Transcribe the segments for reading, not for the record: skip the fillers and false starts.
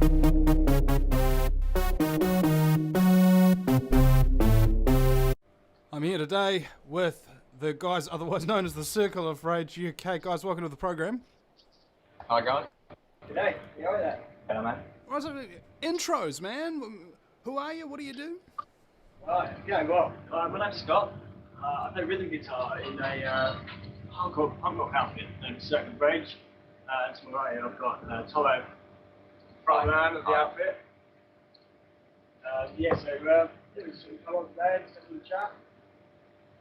I'm here today with the guys otherwise known as the Circle of Rage UK. Guys, welcome to the program. Hi guys. G'day, how are you? Hello man. Right, so, intros, man. Who are you? What do you do? Right, yeah, well, my name's Scott. I play rhythm guitar in a punk rock outfit named Circle of Rage. To my right, I've got Tommo, frontman of the outfit. Yeah, so it was come on today and just have a chat.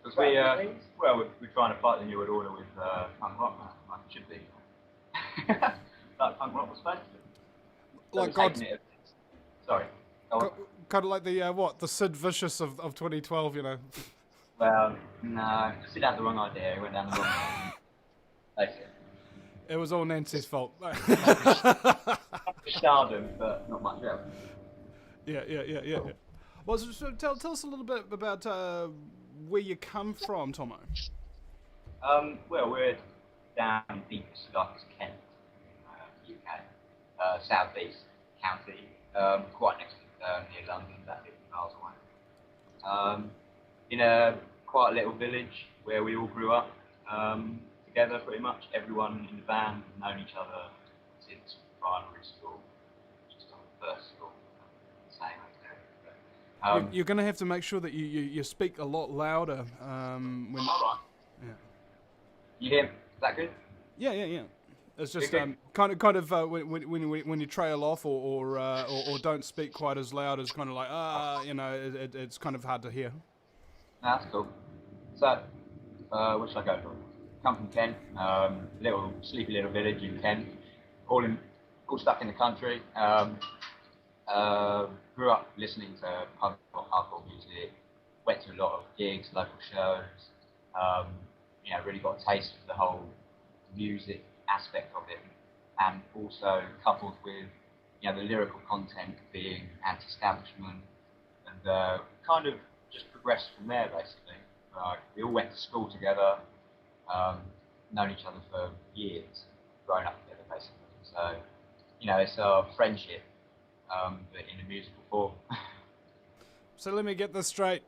Because we're trying to fight the New World Order with punk rock, like it should be. Like punk rock was supposed to be. Like God's... Sorry. Kind of like the Sid Vicious of 2012, you know. Well, no, Sid had the wrong idea. He went down the wrong road. Basically. It was all Nancy's fault. Stardom, but not much else. Yeah. Well, so tell us a little bit about where you come from, Tommo. Well, we're down deep Scotland, Kent, UK, South East County, quite next to near London, about 50 miles away. In a quite a little village where we all grew up together, pretty much. Everyone in the band has known each other since primary school, just on the first school. Same. You're going to have to make sure that you speak a lot louder. When Right. Yeah. You hear? Is that good? Yeah. It's just kind of when you trail off or don't speak quite as loud, it's kind of like it's kind of hard to hear. That's cool. So, where should I go from? Come from Kent, little sleepy little village in Kent, all stuck in the country. Grew up listening to punk rock, hardcore music. Went to a lot of gigs, local shows. Really got a taste of the whole music aspect of it, and also coupled with the lyrical content being anti-establishment, and kind of just progressed from there basically. We all went to school together, known each other for years, grown up together basically. So it's our friendship, but in a musical form. So let me get this straight.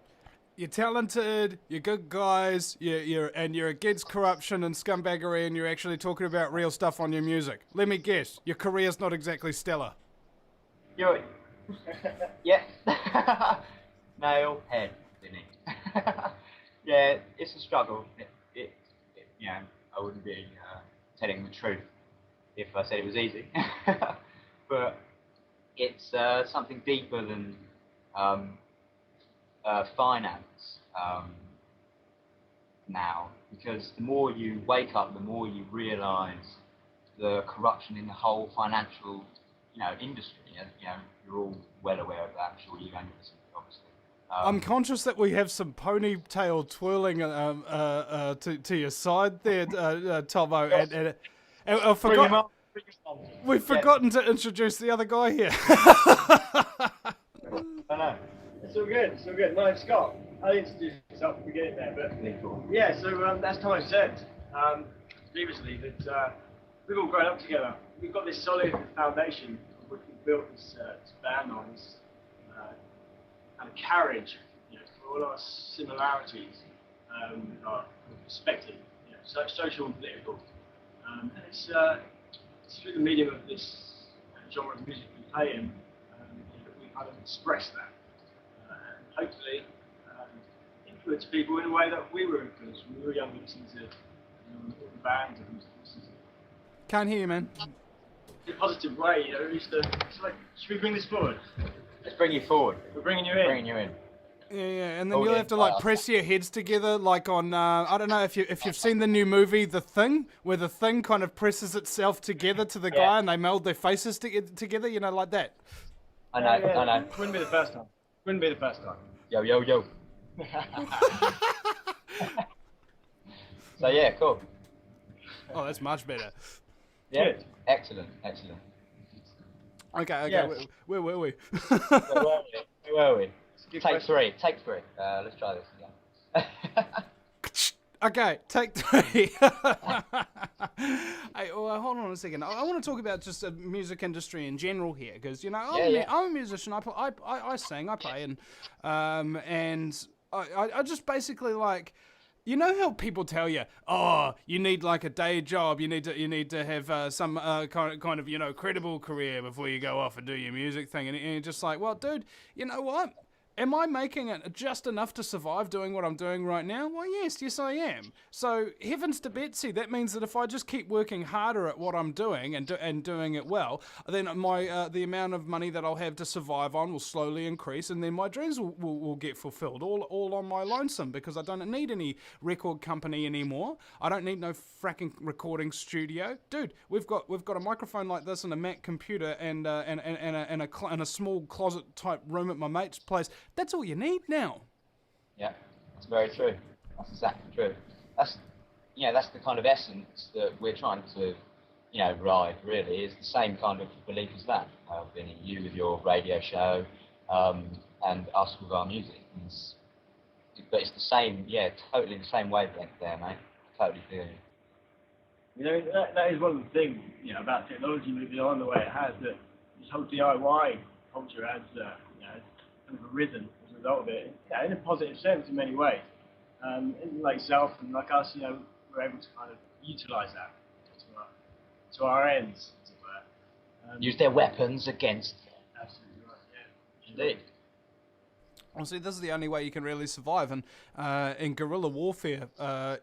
You're talented, you're good guys, you're against corruption and scumbaggery, and you're actually talking about real stuff on your music. Let me guess, your career's not exactly stellar. Yeah. Nail, head, Vinny. Yeah, it's a struggle. I wouldn't be telling the truth if I said it was easy. But it's something deeper than finance now, because the more you wake up, the more you realise the corruption in the whole financial, industry. You're all well aware of that. I'm sure you've only listened, obviously. I'm conscious that we have some ponytail twirling to your side there, Tommo, and I forgot. We've forgotten to introduce the other guy here. I know. It's all good. My name's Scott. I introduced myself at the beginning there, but yeah, so that's Tommo said previously that we've all grown up together. We've got this solid foundation of what we've built this band on, this kind of carriage, for all our similarities, our perspective, social and political. And it's through the medium of this genre of music we play in that we kind of express that. And hopefully influence people in a way that we were influenced when we were young, listening to all the bands and listening to. Can't hear you, man. In a positive way, it's like, should we bring this forward? Let's bring you forward. We're bringing you in. Yeah, and then you'll have to press your heads together, like on I don't know if you've seen the new movie The Thing, where the thing kind of presses itself together to the guy and they meld their faces together, like that. I know. Wouldn't be the first time. Yo. So yeah, cool. Oh, that's much better. Yeah, good. Excellent. Okay. Yes. Where were we? Where were we? Take three. Let's try this again. Okay, take 3. Hey, well, hold on a second. I want to talk about just the music industry in general here, because I'm a musician. I sing, I play, and I just basically like. You know how people tell you, oh, you need like a day job, you need to have some kind of credible career before you go off and do your music thing, and you're just like, well, dude, you know what? Am I making it just enough to survive doing what I'm doing right now? Well, yes, I am. So, heavens to Betsy, that means that if I just keep working harder at what I'm doing and doing it well, then the amount of money that I'll have to survive on will slowly increase, and then my dreams will get fulfilled, all on my lonesome, because I don't need any record company anymore. I don't need no fracking recording studio. Dude, we've got a microphone like this and a Mac computer and a small closet type room at my mate's place. That's all you need now. Yeah, that's very true. That's exactly true. That's the kind of essence that we're trying to, ride. Really, is the same kind of belief as that. Vinny, you with your radio show, and us with our music. But it's the same, totally the same wavelength there, mate. Totally feel you. That is one of the things, about technology moving on the way it has, that this whole DIY culture has, kind of arisen as a result of it. Yeah, in a positive sense in many ways. Like yourself and like us, we're able to kind of utilise that to our ends, as it were. Use their weapons against them. Absolutely right, yeah. Indeed. Well, see, this is the only way you can really survive, and in guerrilla warfare,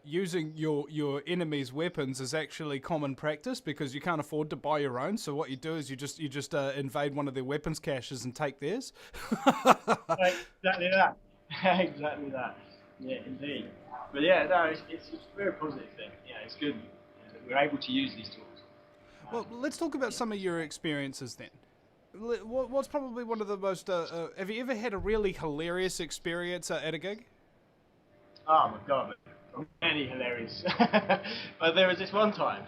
using your enemy's weapons is actually common practice, because you can't afford to buy your own. So what you do is you just invade one of their weapons caches and take theirs. Exactly that. Exactly that. Yeah, indeed. But yeah, no, it's a very positive thing. Yeah, it's good that we're able to use these tools. Well, let's talk about some of your experiences then. What's probably one of the most... have you ever had a really hilarious experience at a gig? Oh my god, many hilarious. But there was this one time.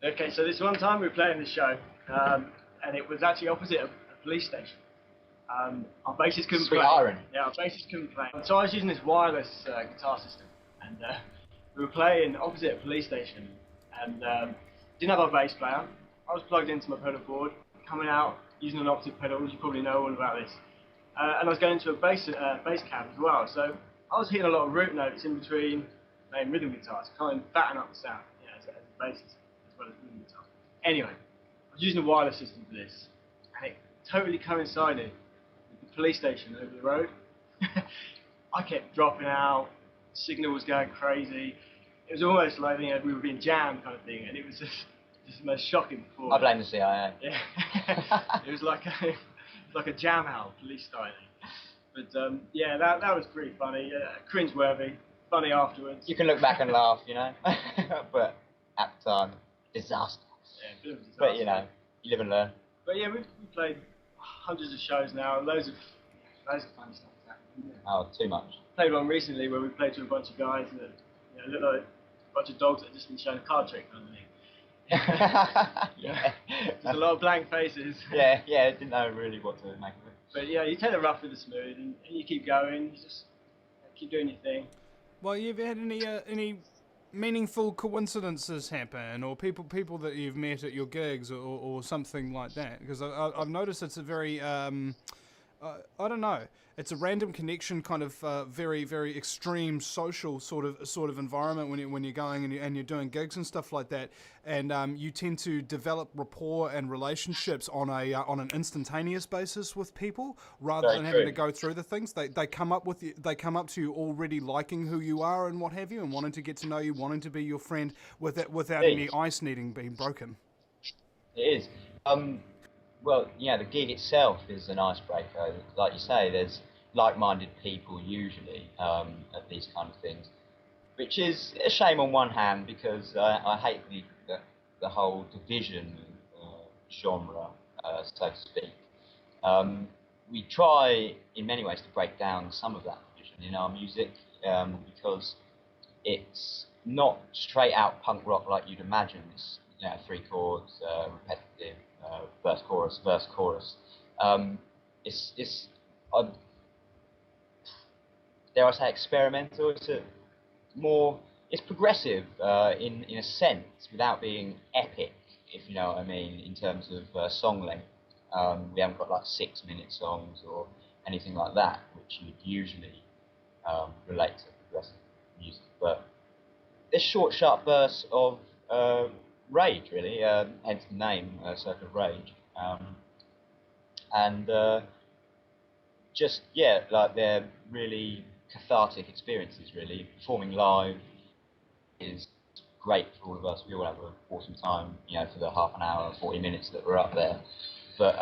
Okay, so this one time we were playing the show, and it was actually opposite a police station. Our bassist couldn't play. Irony. Yeah, our bassist couldn't play. So I was using this wireless guitar system, and we were playing opposite a police station, and didn't have our bass player. I was plugged into my pedal board, coming out using an octave pedals. You probably know all about this. And I was going into a bass cab as well. So I was hitting a lot of root notes in between playing rhythm guitars, kind of fatten up the sound, as a bassist as well as rhythm guitar. Anyway, I was using a wireless system for this, and it totally coincided with the police station over the road. I kept dropping out, signal was going crazy. It was almost like we were being jammed kind of thing, and it was just the most shocking performance. I blame the CIA. Yeah, it was like a jam out, police styling. But that was pretty funny, cringeworthy, funny afterwards. You can look back and laugh, but at the time, disaster. Yeah, a bit of a disaster. But you live and learn. But yeah, we've played hundreds of shows now, loads of funny stuff has happened. Oh, too much. Played one recently where we played to a bunch of guys that looked like a bunch of dogs that had just been shown a card trick underneath. Yeah. There's a lot of blank faces. Yeah, didn't know really what to make of it. But yeah, you take the rough with the smooth, and you keep going. You just keep doing your thing. Well, you ever had any meaningful coincidences happen, or people that you've met at your gigs, or something like that? Because I've noticed it's a very I don't know. It's a random connection, kind of very, very extreme social sort of environment when you're going and you're doing gigs and stuff like that, and you tend to develop rapport and relationships on an instantaneous basis with people rather than having to go through the things. They come up to you already liking who you are and what have you, and wanting to get to know you, wanting to be your friend without any ice needing being broken. It is. Well, the gig itself is an icebreaker. Like you say, there's like-minded people usually at these kind of things, which is a shame on one hand, because I hate the whole division genre, so to speak. We try in many ways to break down some of that division in our music, because it's not straight out punk rock like you'd imagine. It's 3 chords, repetitive. Verse, chorus. It's dare I say experimental? It's more, it's progressive in a sense, without being epic, if you know what I mean, in terms of song length. We haven't got like 6-minute songs or anything like that, which you'd usually relate to progressive music. But there's short, sharp bursts of rage, really, hence the name, Circle of Rage. And just, yeah, like they're really cathartic experiences, really. Performing live is great for all of us. We all have an awesome time, you know, for the half an hour, 40 minutes that we're up there. But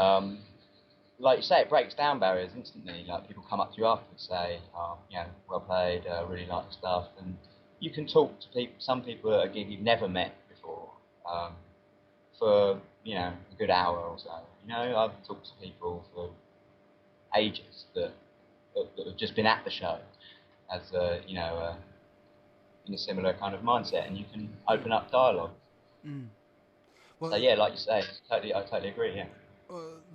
like you say, it breaks down barriers instantly. Like people come up to you after and say, oh, you know, well played, really like the stuff. And you can talk to people, some people at a gig you've never met before, for, you know, a good hour or so. You know, I've talked to people for ages that have just been at the show as you know, in a similar kind of mindset, and you can open up dialogue. Well, So yeah, like you say, I totally agree. Yeah.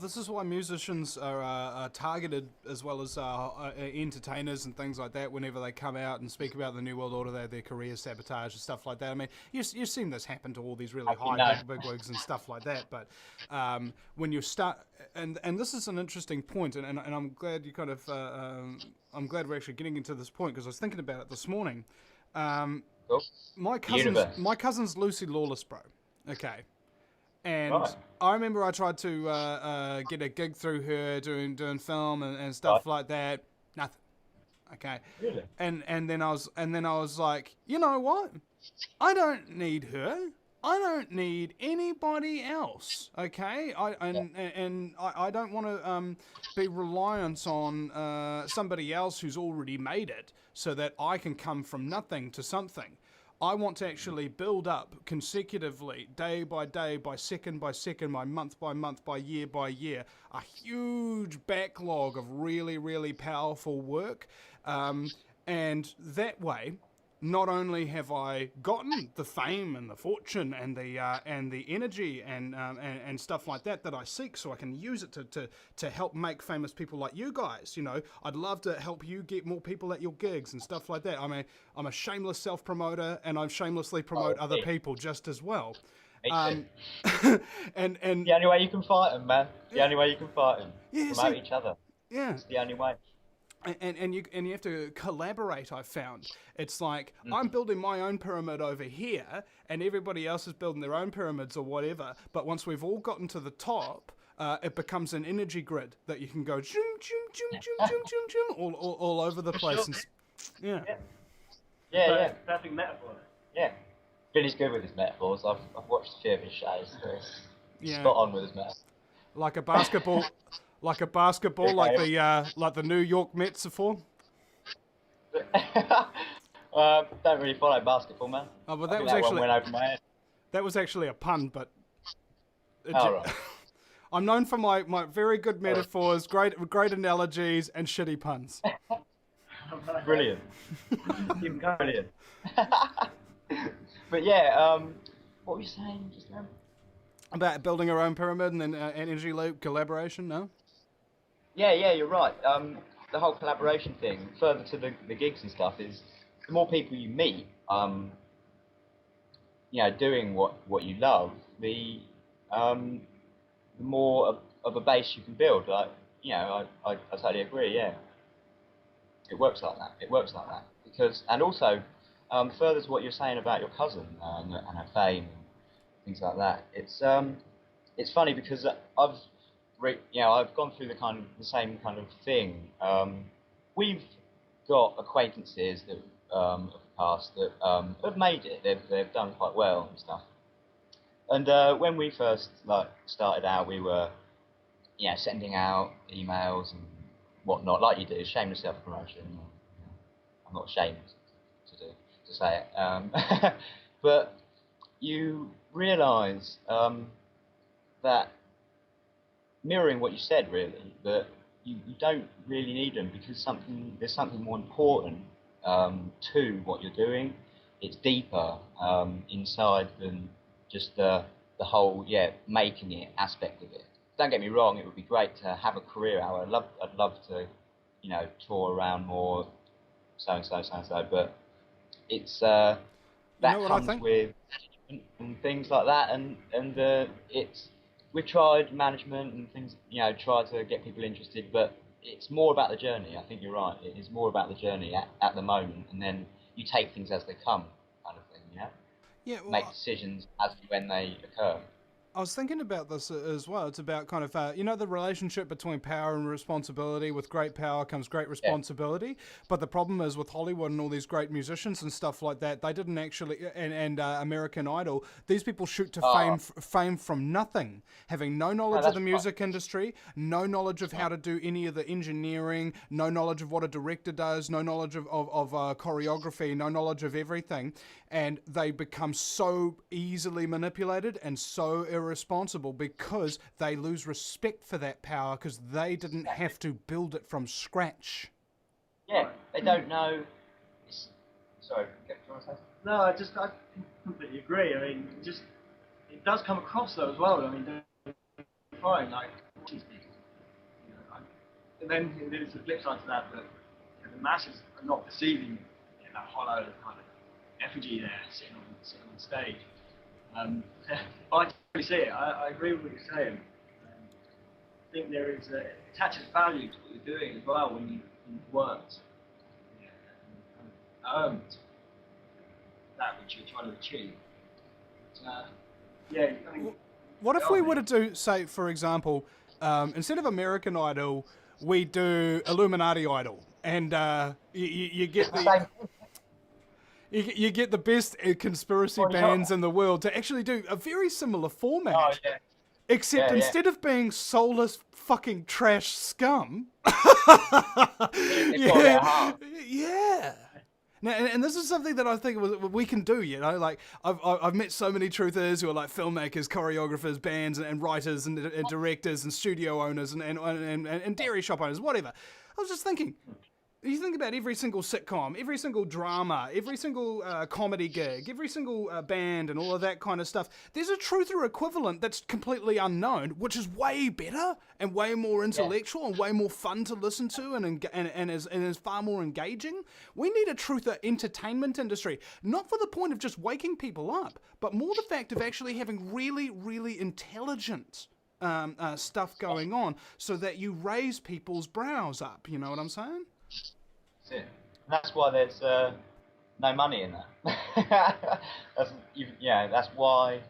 This is why musicians are targeted as well as entertainers and things like that. Whenever they come out and speak about the New World Order, they have their career sabotage and stuff like that. I mean, you've seen this happen to all these really high bigwigs and stuff like that. But when you start, and this is an interesting point, and I'm glad you kind of, I'm glad we're actually getting into this point, because I was thinking about it this morning. Cool. My cousin's Lucy Lawless, bro. Okay. And Right. I remember I tried to get a gig through her doing film and stuff like that. Nothing. Okay. Really? And then I was like, you know what? I don't need her. I don't need anybody else. Okay. I don't want to be reliant on somebody else who's already made it, so that I can come from nothing to something. I want to actually build up consecutively, day by day, by second, by month, by year, a huge backlog of really, really powerful work. And that way, not only have I gotten the fame and the fortune and the energy and stuff like that I seek, so I can use it to help make famous people like you guys. You know, I'd love to help you get more people at your gigs and stuff like that. I'm a shameless self-promoter, and I shamelessly promote other people just as well. And The only way you can fight them, man. The only way you can fight them. Yeah, Promote each other. Yeah. It's the only way. And you have to collaborate. I've found it's like I'm building my own pyramid over here, and everybody else is building their own pyramids or whatever. But once we've all gotten to the top, it becomes an energy grid that you can go zoom, zoom, zoom, zoom, zoom, zoom, zoom, all over the place. Sure. yeah. Perfect metaphor. Yeah. Vinny's good with his metaphors. I've watched a few of his shows. So Yeah. spot on with his metaphors. Like a basketball. Like the New York Mets are for. Don't really follow basketball, man. Oh, but I think that one went over my head. That was actually a pun, but Right. I'm known for my very good metaphors, great analogies, and shitty puns. Brilliant. Brilliant. But yeah, what were you saying just now? About building our own pyramid and then energy loop collaboration, no? Yeah, you're right. The whole collaboration thing, further to the gigs and stuff, is the more people you meet, you know, doing what you love, the more of a base you can build. Like, you know, I totally agree. Yeah, it works like that. Because, and also, further to what you're saying about your cousin and her fame and things like that. It's funny because I've gone through the same kind of thing. We've got acquaintances that of the past that have made it. They've done quite well and stuff. And when we first started out, we were sending out emails and whatnot, like you do, shameless self-promotion. I'm not ashamed to say it, but you realise that, mirroring what you said, really, that you don't really need them because there's something more important to what you're doing. It's deeper inside than just the whole making it aspect of it. Don't get me wrong; it would be great to have a career out. I'd love to, tour around more, so and so, but that know what I comes think? with and things like that, and we've tried management and things, try to get people interested, but it's more about the journey. I think you're right. It is more about the journey at the moment, and then you take things as they come, kind of thing. Yeah, Make well, decisions as to when they occur. I was thinking about this as well. It's about kind of, the relationship between power and responsibility. With great power comes great Yeah. responsibility. But the problem is with Hollywood and all these great musicians and stuff like that, they didn't actually, and American Idol, these people shoot to fame from nothing, having no knowledge of that's the right. music industry, no knowledge of how to do any of the engineering, no knowledge of what a director does, no knowledge of choreography, no knowledge of everything. And they become so easily manipulated and so irresponsible because they lose respect for that power because they didn't have to build it from scratch. Yeah, they don't know. Sorry, do you want to say something? No, I completely agree. I mean, it does come across though as well. I mean, fine, like these people, and then there's the flip side to that, that the masses are not perceiving that hollow kind of effigy there sitting on stage. I totally see it. I agree with what you're saying. I think there is a attaches value to what you're doing as well when you've worked and earned that which you're trying to achieve. Yeah, I mean, what if we were to do, say, for example, instead of American Idol, we do Illuminati Idol, and you get the you get the best conspiracy bands in the world to actually do a very similar format. Oh, yeah. Except instead of being soulless fucking trash scum, yeah. Now, and this is something that I think we can do, like I've met so many truthers who are like filmmakers, choreographers, bands and writers and directors and studio owners and dairy shop owners, whatever. I was just thinking, you think about every single sitcom, every single drama, every single comedy gig, every single band and all of that kind of stuff. There's a truther equivalent that's completely unknown, which is way better and way more intellectual and way more fun to listen to and is far more engaging. We need a truther entertainment industry, not for the point of just waking people up, but more the fact of actually having really, really intelligent stuff going on so that you raise people's brows up. You know what I'm saying? That's why there's no money in that. That's why,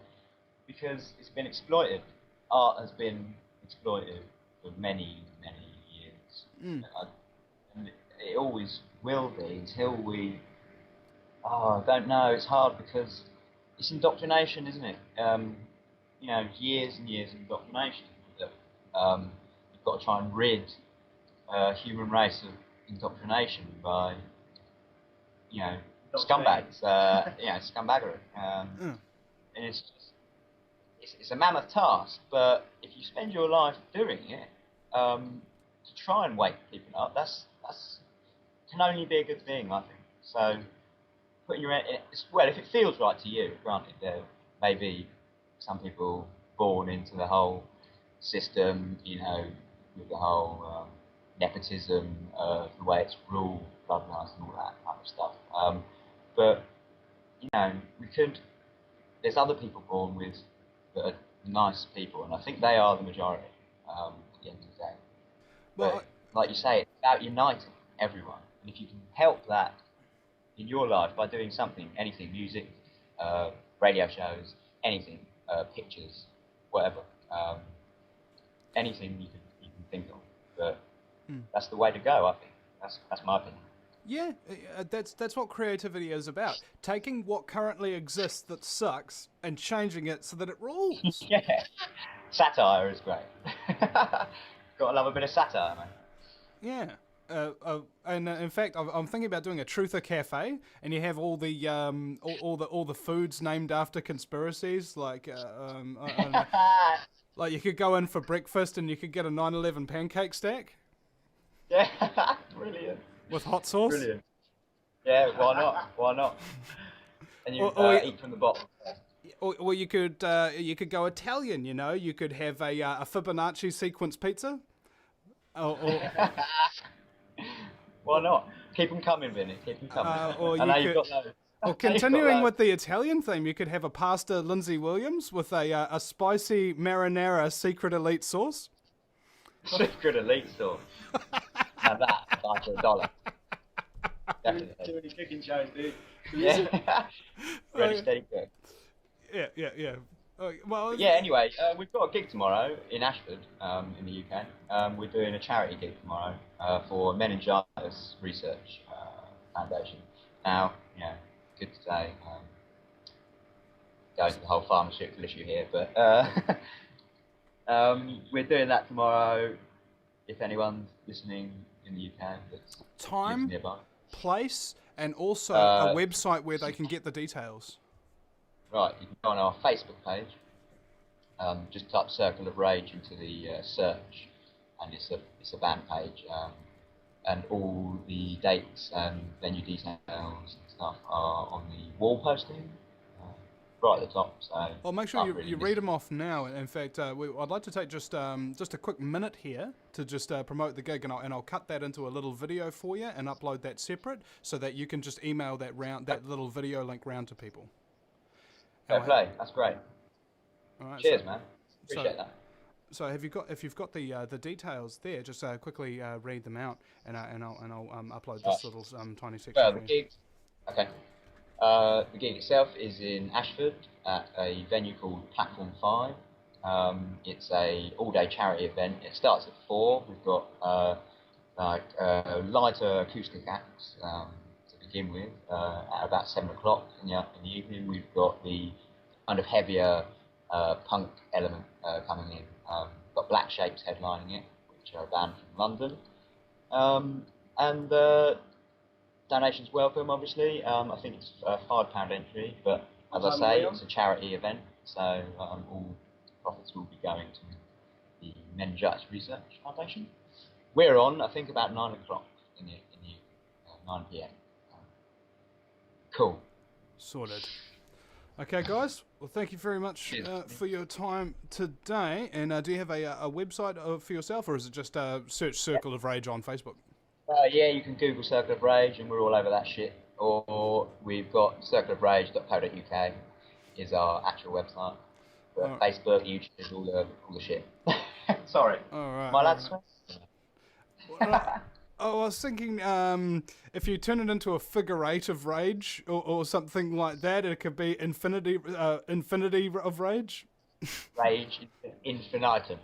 because it's been exploited. Art has been exploited for many, many years. And it always will be until we... I don't know, it's hard because it's indoctrination, isn't it? Years and years of indoctrination. That you've got to try and rid human race of indoctrination by, scumbags, scumbaggery. And it's a mammoth task, but if you spend your life doing it, to try and wake people up, that's can only be a good thing, I think. So, putting your if it feels right to you, granted, there may be some people born into the whole system, with the whole nepotism, the way it's ruled, bloodlines and all that kind of stuff. But there's other people born with that are nice people, and I think they are the majority at the end of the day. But like you say, it's about uniting everyone, and if you can help that in your life by doing something, anything, music, radio shows, anything, pictures, whatever, anything you can think of, but that's the way to go, I think. That's my opinion. Yeah, that's what creativity is about. Taking what currently exists that sucks and changing it so that it rules. Yeah. Satire is great. Gotta love a bit of satire, man. Yeah. And in fact, I'm thinking about doing a truther cafe, and you have all the all the foods named after conspiracies, like I don't know. Like you could go in for breakfast and you could get a 9/11 pancake stack. Yeah, brilliant. With hot sauce. Brilliant. Yeah, why not? Why not? And you eat from the bottom. Or you could go Italian. You could have a Fibonacci sequence pizza. Why not? Keep them coming, Vinny. Keep them coming. Or I know you've got those. Or continuing with the Italian theme, you could have a pasta Lindsay Williams with a spicy marinara secret elite sauce. Secret elite sauce. Now that I'd buy for $1. Definitely. Too many cooking shows, dude. Yeah. Ready, steady, go. Yeah. Well. Yeah. Anyway, we've got a gig tomorrow in Ashford, in the UK. We're doing a charity gig tomorrow for Meningitis Research Foundation. Now, good to say, goes to the whole pharmaceutical issue here, but we're doing that tomorrow. If anyone's listening in the UK, that's time, nearby. Place, and also a website where they can get the details. Right, you can go on our Facebook page. Just type Circle of Rage into the search, and it's a band page. And all the dates and venue details and stuff are on the wall posting, right at the top. So well, make sure you read them off now. In fact, I'd like to take just a quick minute here to just promote the gig, and I'll cut that into a little video for you and upload that separate, so that you can just email that little video link round to people. Fair play, that's great. All right, cheers, man. Appreciate that. So if you've got the details there, just quickly read them out, and I'll upload this little tiny section. Well, the gig. Okay. The gig itself is in Ashford at a venue called Platform 5. It's a all-day charity event. It starts at 4. We've got lighter acoustic acts to begin with. At about 7 o'clock in the evening, we've got the kind of heavier punk element coming in. Got Black Shapes headlining it, which are a band from London. And donations welcome, obviously. I think it's a £5 entry, but as I say, it's a charity event, so all profits will be going to the Meningitis Research Foundation. We're on, I think, about 9 o'clock in the 9 p.m. Cool. Sorted. Okay, guys. Well, thank you very much for your time today. And do you have a website for yourself, or is it just search Circle of Rage on Facebook? Yeah, you can Google Circle of Rage, and we're all over that shit. Or we've got circleofrage.co.uk is our actual website. But Facebook, YouTube, all the shit. Sorry. All right. My lads. I was thinking if you turn it into a figure 8 of rage or something like that, it could be infinity of rage. Rage infinitum.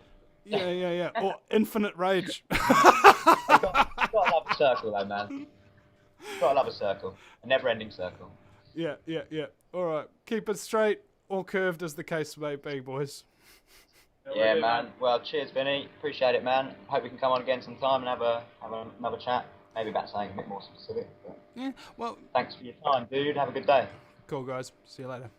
Yeah. Or infinite rage. You've got to love a circle, though, man. You've got to love a circle. A never-ending circle. Yeah. All right. Keep it straight or curved, as the case may be, boys. Yeah, man. Well, cheers, Vinny. Appreciate it, man. Hope we can come on again sometime and have another chat. Maybe about something a bit more specific. But yeah, well... Thanks for your time, dude. Have a good day. Cool, guys. See you later.